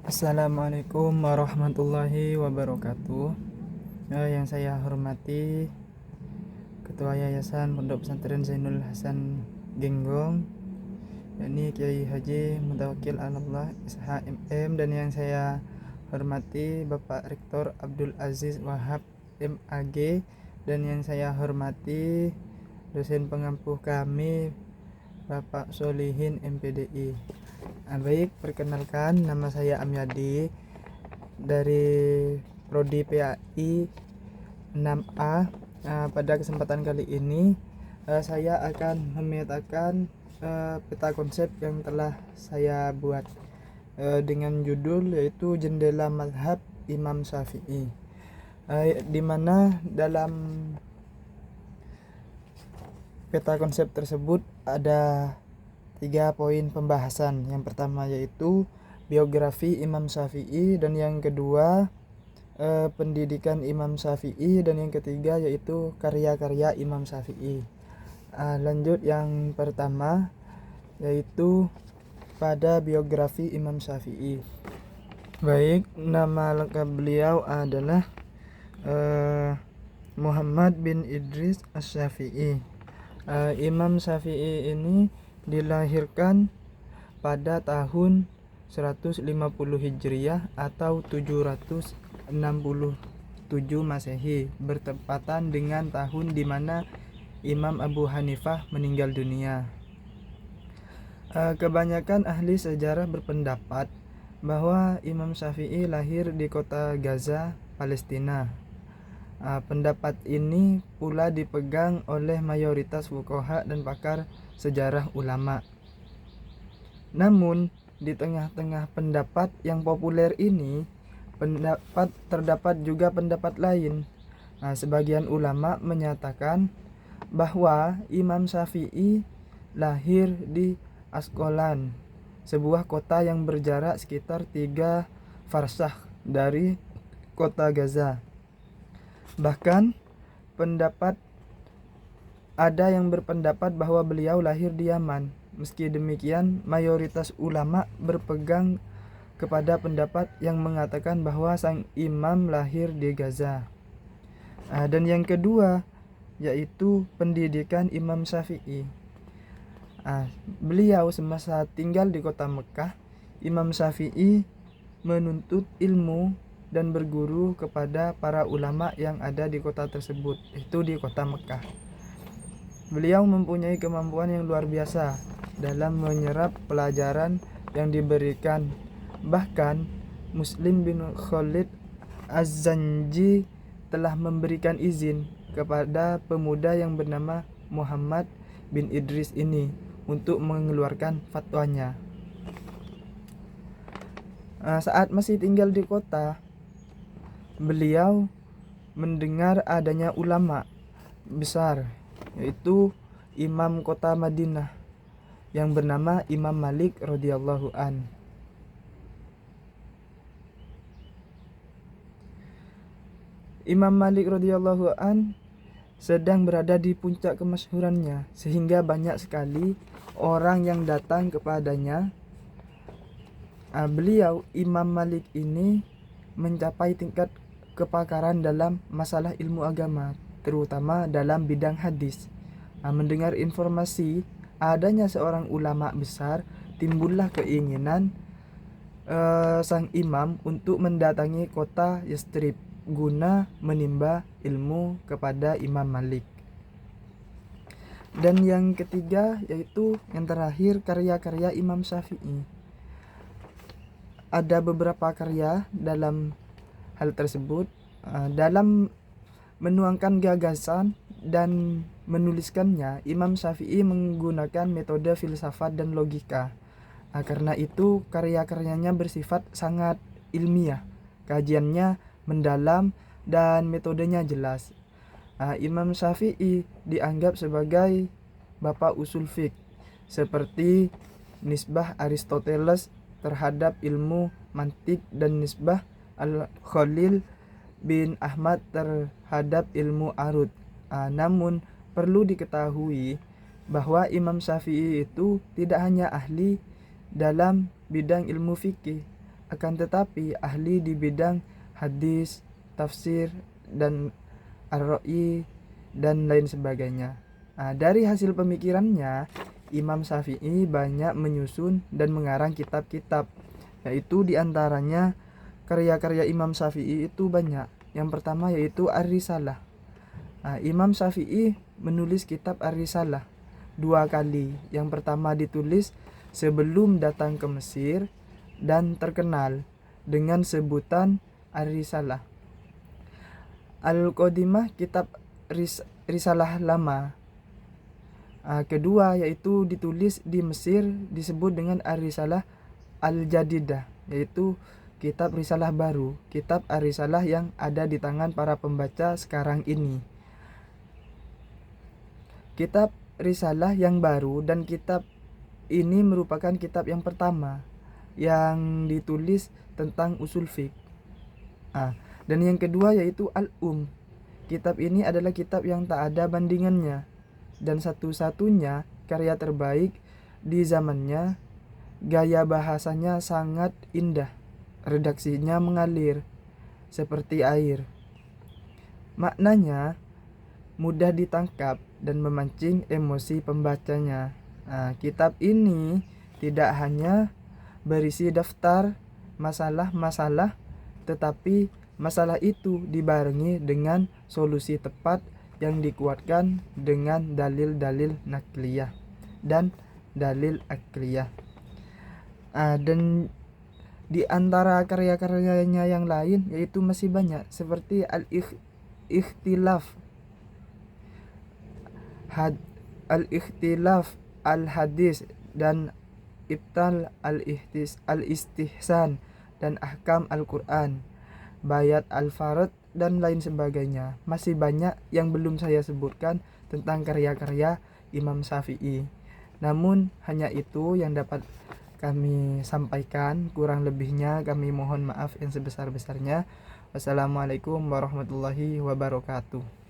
Assalamualaikum warahmatullahi wabarakatuh. Yang saya hormati Ketua Yayasan Pondok Pesantren Zainul Hasan Genggong, yakni Kiai Haji Mutawakil Allah SHMM, dan yang saya hormati Bapak Rektor Abdul Aziz Wahab MAG, dan yang saya hormati dosen pengampu kami Bapak Solihin MPDI. Baik, perkenalkan, nama saya Amyadi dari Prodi PAI 6A. Pada kesempatan kali ini saya akan memetakan peta konsep yang telah saya buat dengan judul yaitu Jendela Mazhab Imam Syafi'i, di mana dalam peta konsep tersebut ada 3 poin pembahasan. Yang pertama yaitu biografi Imam Syafi'i, dan yang kedua pendidikan Imam Syafi'i, dan yang ketiga yaitu karya-karya Imam Syafi'i. Lanjut, yang pertama yaitu pada biografi Imam Syafi'i. Baik, nama lengkap beliau adalah Muhammad bin Idris Asy-Syafi'i. Imam Syafi'i ini dilahirkan pada tahun 150 Hijriah atau 767 Masehi, bertepatan dengan tahun di mana Imam Abu Hanifah meninggal dunia. Kebanyakan ahli sejarah berpendapat bahwa Imam Syafi'i lahir di kota Gaza, Palestina. Pendapat ini pula dipegang oleh mayoritas fuqaha dan pakar sejarah ulama. Namun, di tengah-tengah pendapat yang populer ini, terdapat juga pendapat lain. Sebagian ulama menyatakan bahwa Imam Syafi'i lahir di Asqalan, sebuah kota yang berjarak sekitar 3 farsakh dari kota Gaza. Bahkan ada yang berpendapat bahwa beliau lahir di Yaman. Meski demikian, mayoritas ulama berpegang kepada pendapat yang mengatakan bahwa sang imam lahir di Gaza. Dan yang kedua yaitu pendidikan Imam Syafi'i. Beliau semasa tinggal di kota Mekah, Imam Syafi'i menuntut ilmu dan berguru kepada para ulama yang ada di kota tersebut, itu di kota Mekah. Beliau mempunyai kemampuan yang luar biasa dalam menyerap pelajaran yang diberikan. Bahkan Muslim bin Khalid Az-Zanji telah memberikan izin kepada pemuda yang bernama Muhammad bin Idris ini untuk mengeluarkan fatwanya. Saat masih tinggal di kota, beliau mendengar adanya ulama besar, yaitu imam kota Madinah yang bernama Imam Malik radhiyallahu an. Imam Malik radhiyallahu an sedang berada di puncak kemasyhurannya, sehingga banyak sekali orang yang datang kepadanya. Beliau Imam Malik ini mencapai tingkat kepakaran dalam masalah ilmu agama, terutama dalam bidang hadis. Mendengar informasi adanya seorang ulama besar, timbullah keinginan sang imam untuk mendatangi kota Yastrib guna menimba ilmu kepada Imam Malik. Dan yang ketiga yaitu yang terakhir, karya-karya Imam Syafi'i. Ada beberapa karya dalam hal tersebut. Dalam menuangkan gagasan dan menuliskannya, Imam Syafi'i menggunakan metode filsafat dan logika. Karena itu karya-karyanya bersifat sangat ilmiah, kajiannya mendalam dan metodenya jelas. Imam Syafi'i dianggap sebagai bapak usul fiqh, seperti nisbah Aristoteles terhadap ilmu mantik dan nisbah Al-Khalil bin Ahmad terhadap ilmu arud. Namun perlu diketahui bahwa Imam Syafi'i itu tidak hanya ahli dalam bidang ilmu fikih, akan tetapi ahli di bidang hadis, tafsir, dan ar-ra'i dan lain sebagainya. Dari hasil pemikirannya, Imam Syafi'i banyak menyusun dan mengarang kitab-kitab, yaitu diantaranya karya-karya Imam Syafi'i itu banyak. Yang pertama yaitu Ar-Risalah. Imam Syafi'i menulis kitab Ar-Risalah 2 kali. Yang pertama ditulis sebelum datang ke Mesir dan terkenal dengan sebutan Ar-Risalah. Al-Qadimah, kitab Risalah lama. Kedua yaitu ditulis di Mesir, disebut dengan Ar-Risalah Al-Jadidah, yaitu kitab Risalah baru, kitab Ar-Risalah yang ada di tangan para pembaca sekarang ini. Kitab Risalah yang baru dan kitab ini merupakan kitab yang pertama yang ditulis tentang usul fiqh. Dan yang kedua yaitu Al-Um. Kitab ini adalah kitab yang tak ada bandingannya dan satu-satunya karya terbaik di zamannya. Gaya bahasanya sangat indah, redaksinya mengalir seperti air. Maknanya mudah ditangkap dan memancing emosi pembacanya. Kitab ini tidak hanya berisi daftar masalah-masalah, tetapi masalah itu dibarengi dengan solusi tepat yang dikuatkan dengan dalil-dalil nakliyah dan dalil akliyah. Dan di antara karya-karyanya yang lain yaitu masih banyak, seperti Al-Ikhtilaf Al-Hadis dan Ibtal Al-Istihsan dan Ahkam Al-Quran, Bayat Al-Farad dan lain sebagainya. Masih banyak yang belum saya sebutkan tentang karya-karya Imam Syafi'i. Namun hanya itu yang dapat kami sampaikan, kurang lebihnya kami mohon maaf yang sebesar-besarnya. Wassalamualaikum warahmatullahi wabarakatuh.